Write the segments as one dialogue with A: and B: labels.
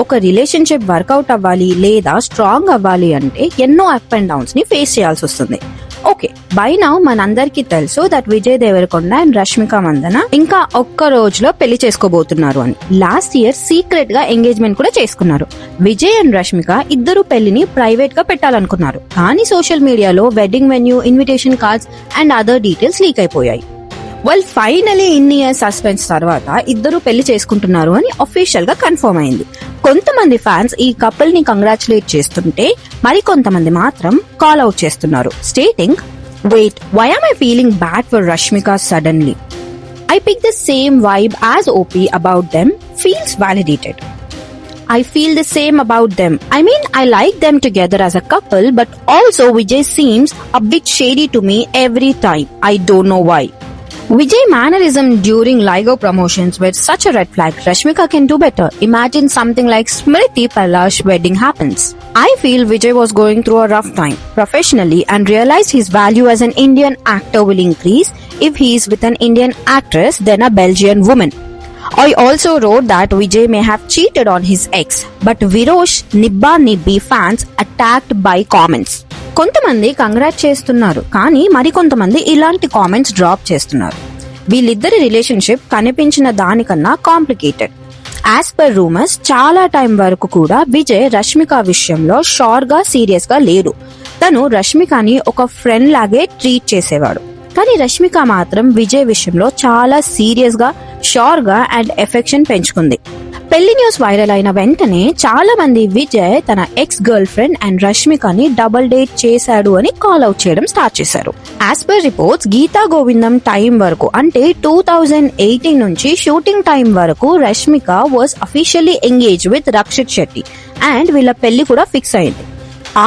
A: ఒక relationship work out అవ్వాలి లేదా స్ట్రాంగ్ అవ్వాలి అంటే ఎన్నో అప్ అండ్ డౌన్స్ ని ఫేస్ చేయాల్సి వస్తుంది. ఓకే, బై నౌ మనందరికీ తెలుసు దట్ విజయ్ దేవరకొండ అండ్ రష్మిక మందన ఇంకా ఒక్క రోజులో పెళ్లి చేసుకోబోతున్నారు అని. లాస్ట్ ఇయర్ సీక్రెట్ గా ఎంగేజ్మెంట్ కూడా చేసుకున్నారు. విజయ్ అండ్ రష్మిక ఇద్దరు పెళ్లిని ప్రైవేట్ గా పెట్టాలనుకున్నారు, కానీ సోషల్ మీడియాలో wedding venue, invitation cards and other details leak అయిపోయాయి. వెల్, ఫైనలీ ఇన్ని ఇయర్స్ సస్పెన్స్ తర్వాత ఇద్దరు పెళ్లి చేసుకుంటున్నారు అని అఫీషియల్ గా కన్ఫర్మ్ అయింది. కొంతమంది ఫ్యాన్స్ ఈ కపుల్ ని కంగ్రాచులేట్ చేస్తుంటే మరికొంతమంది మాత్రం కాల్ అవుట్ చేస్తున్నారు, stating, wait, why am I feeling bad for Rashmika suddenly? I pick the same vibe as OP about them, feels validated. I feel the same about them. I mean, I like them together as a couple, but also Vijay seems a bit shady to me every time. I don't know why. Vijay mannerism during LIGO promotions were such a red flag. Rashmika can do better. Imagine something like Smriti Palash wedding happens. I feel Vijay was going through a rough time professionally and realized his value as an Indian actor will increase if he is with an Indian actress than a Belgian woman. I also wrote that Vijay may have cheated on his ex, but Virosh Nibba Nibbi fans attacked by comments. కొంతమంది congrats చేస్తున్నారు, కానీ మరికొంతమంది ఇలాంటి comments drop చేస్తున్నారు. వీళ్ళిద్దరి relationship కనిపించిన దానికన్నా complicated. As per rumours చాలా టైం వరకు కూడా విజయ్ రష్మిక విషయంలో షోర్ గా సీరియస్ గా లేడు. తను రష్మికని ఒక ఫ్రెండ్ లాగే ట్రీట్ చేసేవాడు, కానీ రష్మిక మాత్రం విజయ్ విషయంలో చాలా సీరియస్ గా, షోర్ గా అండ్ ఎఫెక్షన్ పెంచుకుంది. పెళ్లి న్యూస్ వైరల్ అయిన వెంటనే చాలా మంది విజయ్ తన ఎక్స్ గర్ల్ ఫ్రెండ్ అండ్ రష్మికని డబుల్ డేట్ చేశాడు అని కాల్ అవుట్ చేయడం స్టార్ట్ చేశారు. As per reports, Geetha Govindam time వరకు అంటే 2018 నుంచి షూటింగ్ టైం వరకు Rashmika was officially engage with Rakshit Shetty and వీళ్ళ పెళ్లి కూడా ఫిక్స్ అయింది.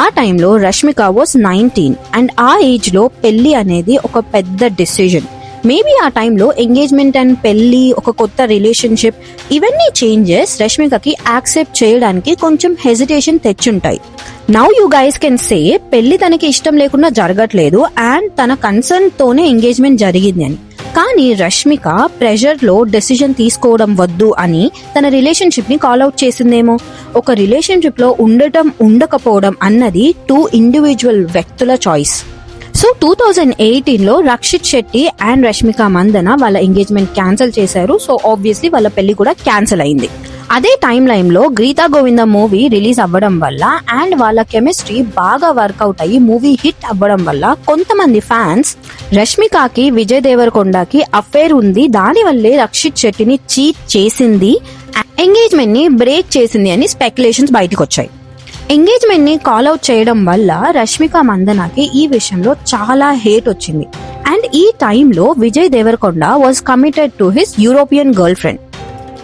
A: ఆ టైంలో రష్మిక వాజ్ 19 అండ్ ఆ ఏజ్ లో పెళ్లి అనేది ఒక పెద్ద డిసిజన్. మేబీ ఆ టైంలో ఎంగేజ్మెంట్ అండ్ పెళ్లి, ఒక కొత్త రిలేషన్షిప్, ఇవన్నీ చేంజెస్ రష్మికకి యాక్సెప్ట్ చేయడానికి కొంచెం హెజిటేషన్ తెచ్చుంటాయి. Now you guys can say పెళ్లి తనకి ఇష్టం లేకుండా జరగట్లేదు అండ్ తన కన్సర్న్ తోనే ఎంగేజ్మెంట్ జరిగింది అని. కానీ రష్మిక ప్రెషర్ లో డెసిజన్ తీసుకోవడం వద్దు అని తన రిలేషన్షిప్ ని కాల్ అవుట్ చేసిందేమో. ఒక రిలేషన్షిప్ లో ఉండటం ఉండకపోవడం అన్నది 2 ఇండివిజువల్ వ్యక్తుల చాయిస్. సో 2018 లో రక్షిత్ శెట్టి అండ్ రష్మిక మందన వాళ్ళ ఎంగేజ్మెంట్ క్యాన్సిల్ చేశారు. సో ఆబ్వియస్లీ వాళ్ళ పెళ్లి కూడా క్యాన్సిల్ అయింది. అదే టైం లైన్ లో గీతా గోవింద మూవీ రిలీజ్ అవ్వడం వల్ల అండ్ వాళ్ళ కెమిస్ట్రీ బాగా వర్కౌట్ అయ్యి మూవీ హిట్ అవ్వడం వల్ల కొంతమంది ఫ్యాన్స్ రష్మికకి విజయ్ దేవరకొండకి అఫేర్ ఉంది, దాని వల్లే రక్షిత్ శెట్టిని చీట్ చేసింది, ఎంగేజ్మెంట్ ని బ్రేక్ చేసింది అని స్పెక్యులేషన్స్ బయటకు వచ్చాయి. ఎంగేజ్మెంట్ ని కాల్ అవుట్ చేయడం వల్ల రష్మిక మందనకి ఈ విషయంలో చాలా హేట్ వచ్చింది. అండ్ ఈ టైంలో Vijay Deverakonda was committed to his European girl friend.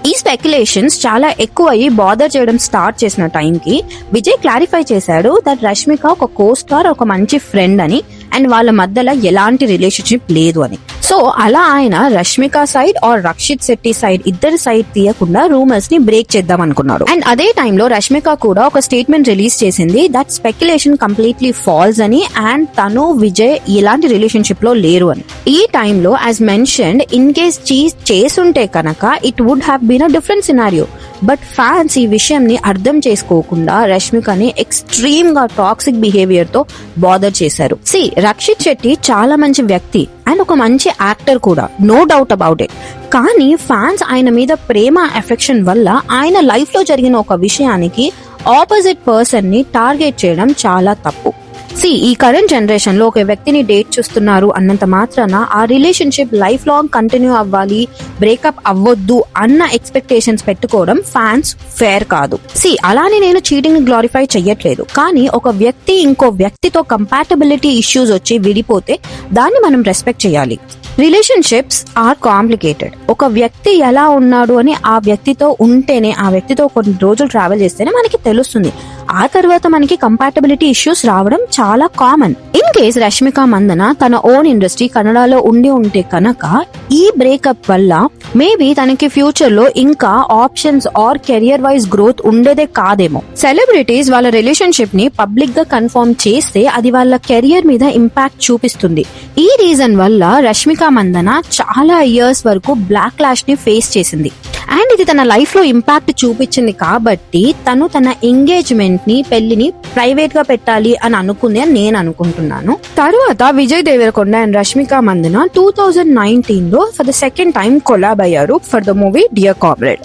A: ఈ స్పెక్యులేషన్స్ చాలా ఎక్కువ అయ్యి బాదర్ చేయడం స్టార్ట్ చేసిన టైంకి విజయ్ క్లారిఫై చేశాడు దట్ రష్మిక ఒక కోస్టార్, ఒక మంచి ఫ్రెండ్ అని అండ్ వాళ్ళ మధ్యలో ఎలాంటి రిలేషన్షిప్ లేదు అని. సో అలా ఆయన Rashmika side or Rakshit Shetty side ఇద్దరు సైడ్ తీయకుండా రూమర్స్ ని బ్రేక్ చేద్దాం అనుకున్నాడు. అండ్ అదే టైంలో రష్మిక కూడా ఒక స్టేట్మెంట్ రిలీజ్ చేసింది దట్ స్పెక్యులేషన్ కంప్లీట్లీ ఫాల్స్ అని అండ్ తను విజయ్ ఎలాంటి రిలేషన్షిప్ లో లేరు అని. ఈ టైంలో as mentioned, in case cheat చేసుంటే కనుక it would have been a different scenario. But fans ఈ విషయం ని అర్థం చేసుకోకుండా రష్మికని ఎక్స్ట్రీమ్ గా టాక్సిక్ బిహేవియర్ తో బాదర్ చేశారు. రక్షిత్ శెట్టి చాలా మంచి వ్యక్తి అండ్ ఒక మంచి యాక్టర్ కూడా, నో డౌట్ అబౌట్ ఇట్. కానీ ఫ్యాన్స్ ఆయన మీద ప్రేమ, ఎఫెక్షన్ వల్ల ఆయన లైఫ్ లో జరిగిన ఒక విషయానికి ఆపోజిట్ పర్సన్ ని టార్గెట్ చేయడం చాలా తప్పు. ఈ కరెంట్ జనరేషన్ లో ఒక వ్యక్తిని డేట్ చూస్తున్నారు అన్నంత మాత్రాన ఆ రిలేషన్షిప్ లైఫ్ లాంగ్ కంటిన్యూ అవ్వాలి, బ్రేకప్ అవ్వొద్దు అన్న ఎక్స్పెక్టేషన్స్ పెట్టుకోవడం ఫ్యాన్స్ ఫేర్ కాదు. అలానే నేను చీటింగ్ ని గ్లోరిఫై చెయ్యట్లేదు, కానీ ఒక వ్యక్తి ఇంకో వ్యక్తితో కంపాటబిలిటీ ఇష్యూస్ వచ్చి విడిపోతే దాన్ని మనం రెస్పెక్ట్ చేయాలి. Relationships are complicated. ఒక వ్యక్తి ఎలా ఉన్నాడు అని ఆ వ్యక్తితో ఉంటేనే, ఆ వ్యక్తితో కొన్ని రోజులు ట్రావెల్ చేస్తేనే మనకి తెలుస్తుంది. ఆ తర్వాత మనకి కంపాటబిలిటీ ఇష్యూస్ రావడం చాలా common. In case Rashmika Mandanna తన ఓన్ ఇండస్ట్రీ కన్నడలో ఉండి ఉంటే కనుక ఈ బ్రేకప్ వల్ల మేబీ తనకి ఫ్యూచర్ లో ఇంకా options or career wise growth ఉండేదే కాదేమో. సెలబ్రిటీస్ వాళ్ళ రిలేషన్షిప్ ని పబ్లిక్ గా కన్ఫర్మ్ చేస్తే అది వాళ్ళ కెరియర్ మీద ఇంపాక్ట్ చూపిస్తుంది. ఈ రీజన్ వల్ల రష్మిక మందన చాలా ఇయర్స్ వరకు బ్లాక్ లాష్ ని ఫేస్ చేసింది అండ్ ఇది తన లైఫ్ లో ఇంపాక్ట్ చూపించింది కాబట్టి తను తన ఎంగేజ్మెంట్ ని పెళ్లిని ప్రైవేట్ గా పెట్టాలి అని అనుకుంది అని నేను అనుకుంటున్నాను. తరువాత విజయ్ దేవరకొండ అండ్ రష్మిక మందన 2019 లో for the second time collab అయ్యారు for the movie Dear Comrade.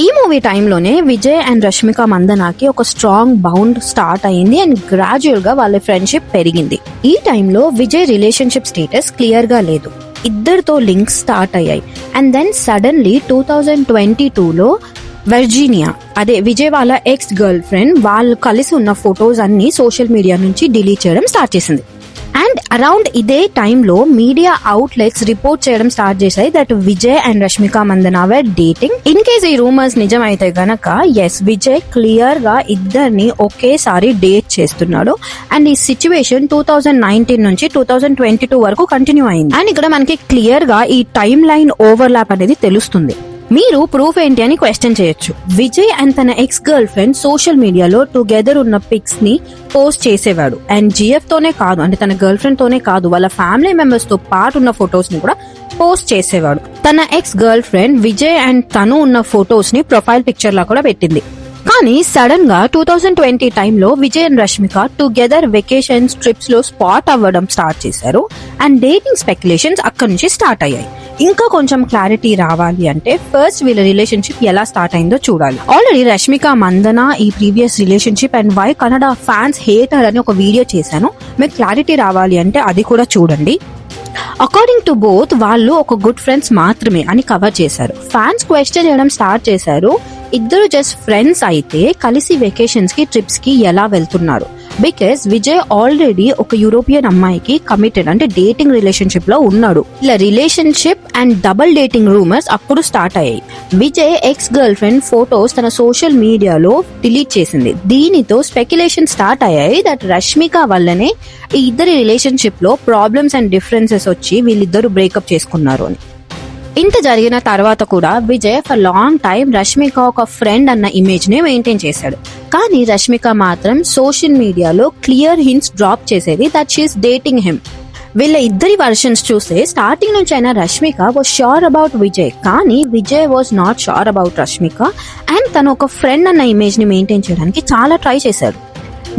A: ఈ మూవీ టైంలోనే విజయ్ అండ్ రష్మిక మందనాకి ఒక స్ట్రాంగ్ బౌండ్ స్టార్ట్ అయింది అండ్ గ్రాడ్యువల్ గా వాళ్ళ ఫ్రెండ్షిప్ పెరిగింది. ఈ టైంలో విజయ్ రిలేషన్షిప్ స్టేటస్ క్లియర్ గా లేదు, ఇద్దరితో లింక్స్ స్టార్ట్ అయ్యాయి. అండ్ దెన్ సడన్లీ 2022లో వర్జీనియా అదే విజయ్ వాళ్ళ ఎక్స్ గర్ల్ ఫ్రెండ్ వాళ్ళు కలిసి ఉన్న ఫొటోస్ అన్ని సోషల్ మీడియా నుంచి డిలీట్ చేయడం స్టార్ట్ చేసింది. అండ్ అరౌండ్ ఇదే టైంలో మీడియా అవుట్లెట్స్ రిపోర్ట్ చేయడం స్టార్ట్ చేశాయి that Vijay and Rashmika Mandanna were dating. In case ఈ రూమర్స్ నిజం అయితే గనక ఎస్, విజయ్ క్లియర్ గా ఇద్దరిని ఒకేసారి డేట్ చేస్తున్నాడు. అండ్ ఈ సిచ్యువేషన్ 2019 నుంచి 2022 వరకు కంటిన్యూ అయింది. అండ్ ఇక్కడ మనకి క్లియర్ గా ఈ టైమ్ లైన్ ఓవర్లాప్ అనేది తెలుస్తుంది. మీరు ప్రూఫ్ ఏంటి అని క్వశ్చన్ చేయొచ్చు. విజయ్ అండ్ తన ఎక్స్ గర్ల్ ఫ్రెండ్ సోషల్ మీడియాలో టుగెదర్ ఉన్న పిక్స్ ని పోస్ట్ చేసేవాడు. అండ్ జిఎఫ్ తోనే కాదు, అంటే తన గర్ల్ ఫ్రెండ్ తోనే కాదు, వాళ్ళ ఫ్యామిలీ మెంబర్స్ తో పాటు ఉన్న ఫొటోస్ ని కూడా పోస్ట్ చేసేవాడు. తన ex girl friend Vijay and తను ఉన్న ఫొటోస్ ని ప్రొఫైల్ పిక్చర్ లా కూడా పెట్టింది. కానీ సడన్ గా 2020 టైంలో Vijay and Rashmika together vacations trips లో స్పాట్ అవ్వడం స్టార్ట్ చేశారు. అండ్ డేటింగ్ స్పెక్యులేషన్స్ అక్కడి నుంచి స్టార్ట్ అయ్యాయి. ఇంకా కొంచెం క్లారిటీ రావాలి అంటే ఫస్ట్ వీళ్ళ రిలేషన్షిప్ ఎలా స్టార్ట్ అయిందో చూడాలి. ఆల్రెడీ రష్మిక మందన ఈ previous relationship and why Kannada fans hater అని ఒక వీడియో చేశాను, మీకు క్లారిటీ రావాలి అంటే అది కూడా చూడండి. అకార్డింగ్ టు బోత్ వాళ్ళు ఒక గుడ్ ఫ్రెండ్స్ మాత్రమే అని కవర్ చేశారు. ఫ్యాన్స్ క్వశ్చన్ చేయడం స్టార్ట్ చేశారు, ఇద్దరు జస్ట్ ఫ్రెండ్స్ అయితే కలిసి వెకేషన్స్ కి ట్రిప్స్ కి ఎలా వెళ్తున్నారు. బికాస్ విజయ్ ఆల్రెడీ ఒక యూరోపియన్ అమ్మాయికి కమిటెడ్ అంటే డేటింగ్ రిలేషన్షిప్ లో ఉన్నాడు. ఇలా relationship and double dating rumours అప్పుడు స్టార్ట్ అయ్యాయి. Vijay ex girl friend photos తన సోషల్ మీడియాలో డిలీట్ చేసింది. దీనితో స్పెక్యులేషన్ స్టార్ట్ అయ్యాయి దట్ రష్మిక వల్లనే ఈ ఇద్దరి రిలేషన్షిప్ లో ప్రాబ్లమ్స్ అండ్ డిఫరెన్సెస్ వచ్చి వీళ్ళిద్దరు బ్రేకప్ చేసుకున్నారు అని. ఇంత జరిగిన తర్వాత కూడా Vijay for long time Rashmika ఒక ఫ్రెండ్ అన్న ఇమేజ్ ని మెయింటైన్ చేశాడు. కానీ రష్మిక మాత్రం సోషల్ మీడియాలో క్లియర్ హింట్స్ డ్రాప్ చేసేది దట్ షీఈస్ డేటింగ్ హిమ్. వీళ్ళ ఇద్దరి వర్షన్స్ చూస్తే స్టార్టింగ్ నుంచి అయినా Rashmika was sure about Vijay, కానీ Vijay was not sure about Rashmika. And తను ఒక ఫ్రెండ్ అన్న ఇమేజ్ ని మెయింటైన్ చేయడానికి చాలా ట్రై చేశాడు.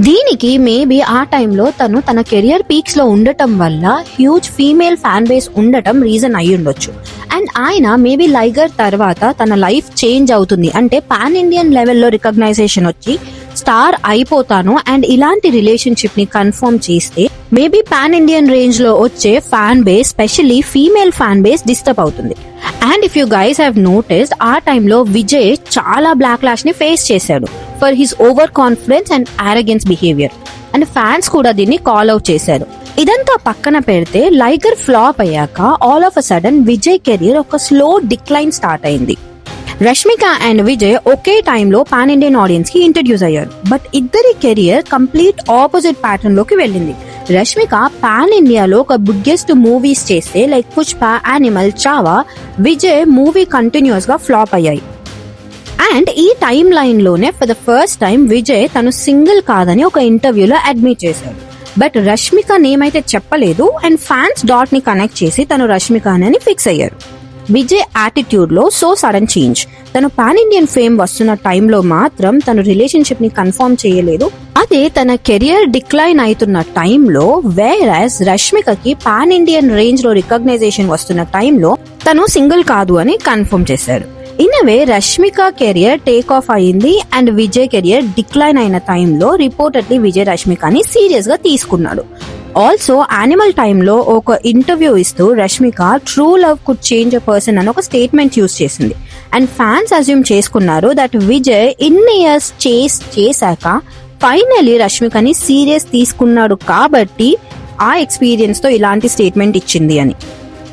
A: దీనికి మేబీ ఆ టైంలో తను తన కెరియర్ పీక్స్ లో ఉండటం వల్ల హ్యూజ్ ఫీమేల్ ఫ్యాన్ బేస్ ఉండటం రీజన్ అయి ఉండొచ్చు. అండ్ ఆయన మేబీ లైగర్ తర్వాత తన లైఫ్ చేంజ్ అవుతుంది అంటే పాన్ ఇండియన్ లెవెల్లో రికగ్నైజేషన్ వచ్చి స్టార్ అయిపోతాను అండ్ ఇలాంటి రిలేషన్షిప్ ని కన్ఫర్మ్ చేస్తే మేబీ పాన్ ఇండియన్ రేంజ్ లో వచ్చే fan base specially female fan base disturb అవుతుంది. And if you guys have noticed ఆ టైంలో విజయ్ చాలా బ్లాక్ లాష్ ని ఫేస్ చేశాడు for his overconfidence and arrogance behaviour. And fans కూడా దీన్ని కాల్ అవుట్ చేశారు. ఇదంతా పక్కన పెడితే లైగర్ ఫ్లాప్ అయ్యాక all of a sudden Vijay career ఒక స్లో డిక్లైన్ స్టార్ట్ అయింది. రష్మిక అండ్ విజయ్ ఒకే టైంలో పాన్ ఇండియన్ ఆడియన్స్ కి ఇంట్రడ్యూస్ అయ్యారు. బట్ ఇద్దరి కెరియర్ కంప్లీట్ ఆపోజిట్ ప్యాటర్న్ లోకి వెళ్ళింది. రష్మిక పాన్ ఇండియాలో ఒక బిగ్గెస్ట్ మూవీస్ చేస్తే like Pushpa, animal, Chhaava. Vijay movie continuous గా ఫ్లాప్ అయ్యాయి. అండ్ ఈ టైమ్ లైన్ లోనే for the first time Vijay తను సింగిల్ కాదని ఒక ఇంటర్వ్యూలో అడ్మిట్ చేశాడు. బట్ రష్మిక నేమ్ అయితే చెప్పలేదు అండ్ ఫ్యాన్స్ డాట్ ని కనెక్ట్ చేసి తను రష్మిక అని ఫిక్స్ అయ్యారు. విజయ్ యాటిట్యూడ్ లో సో సడన్ చేంజ్. తను పాన్ ఇండియన్ ఫేమ్ వస్తున్న టైంలో మాత్రం తను రిలేషన్షిప్ ని కన్ఫర్మ్ చేయలేదు. అదే తన కెరియర్ డిక్లైన్ అవుతున్న టైంలో వేరాస్ రష్మికకి పాన్ ఇండియన్ రేంజ్ లో రికగ్నైజేషన్ వస్తున్న టైంలో తను సింగిల్ కాదు అని కన్ఫర్మ్ చేశారు. In way Rashmika career take off అయింది అండ్ విజయ్ కెరియర్ డిక్లైన్ అయిన టైంలో రిపోర్టెడ్లీ విజయ్ రష్మికని సీరియస్ గా తీసుకున్నాడు. ఆల్సో యానిమల్ టైంలో ఒక ఇంటర్వ్యూ ఇస్తూ Rashmika true love could change a person అని ఒక స్టేట్మెంట్ యూజ్ చేసింది. అండ్ ఫ్యాన్స్ అజ్యూమ్ చేసుకున్నారు దట్ విజయ్ ఇన్ని ఇయర్స్ చేశాక ఫైనలీ రష్మికని సీరియస్ తీసుకున్నాడు కాబట్టి ఆ ఎక్స్పీరియన్స్ తో ఇలాంటి స్టేట్మెంట్ ఇచ్చింది అని.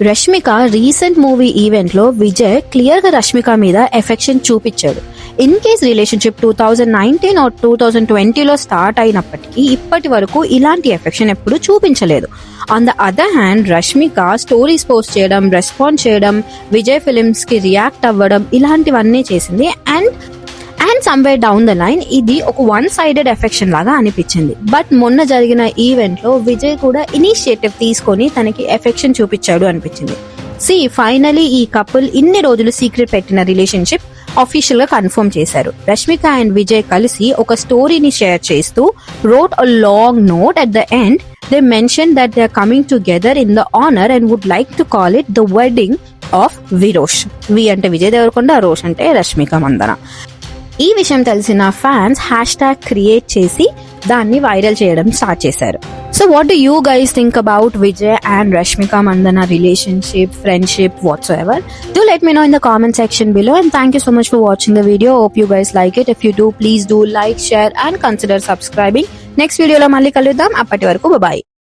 A: రష్మిక రీసెంట్ మూవీ ఈవెంట్ లో విజయ్ క్లియర్ గా రష్మిక మీద ఎఫెక్షన్ చూపించాడు. ఇన్ కేస్ రిలేషన్షిప్ 2019 ఆర్ 2020లో స్టార్ట్ అయినప్పటికీ ఇప్పటి వరకు ఇలాంటి ఎఫెక్షన్ ఎప్పుడు చూపించలేదు. On the other hand Rashmika stories post చేయడం, రెస్పాండ్ చేయడం, విజయ్ ఫిలిమ్స్ కి రియాక్ట్ అవ్వడం ఇలాంటివన్నీ చేసింది. And somewhere down the line ఇది ఒక వన్ సైడెడ్ ఎఫెక్షన్ లాగా అనిపించింది. బట్ మొన్న జరిగిన ఈవెంట్ లో విజయ్ కూడా ఇనిషియేటివ్ తీసుకొని తనకి ఎఫెక్షన్ చూపించాడు అనిపించింది. ఫైనలీ ఈ కపుల్ ఇన్ని రోజులు సీక్రెట్ పెట్టిన రిలేషన్షిప్ అఫీషియల్ గా కన్ఫర్మ్ చేశారు. రష్మిక అండ్ విజయ్ కలిసి ఒక స్టోరీని షేర్ చేస్తూ wrote a long note at the end. They mentioned that they are coming together in the honor and would like to call it the wedding of Virosh. వి అంటే Vijay Devarakonda, Roche అంటే రష్మిక మందన. ఈ విషయం తెలిసిన ఫ్యాన్స్ హ్యాష్ ట్యాగ్ క్రియేట్ చేసి దాన్ని viral చేయడం start చేశారు. So what do you guys think about Vijay and Rashmika Mandana relationship, friendship, whatsoever? Do let me know in the comment section below, and thank you so much for watching the video. Hope you guys like it. If you do, please do like, share and consider subscribing. Next video lo malli kaluddam. Appati varaku bye bye.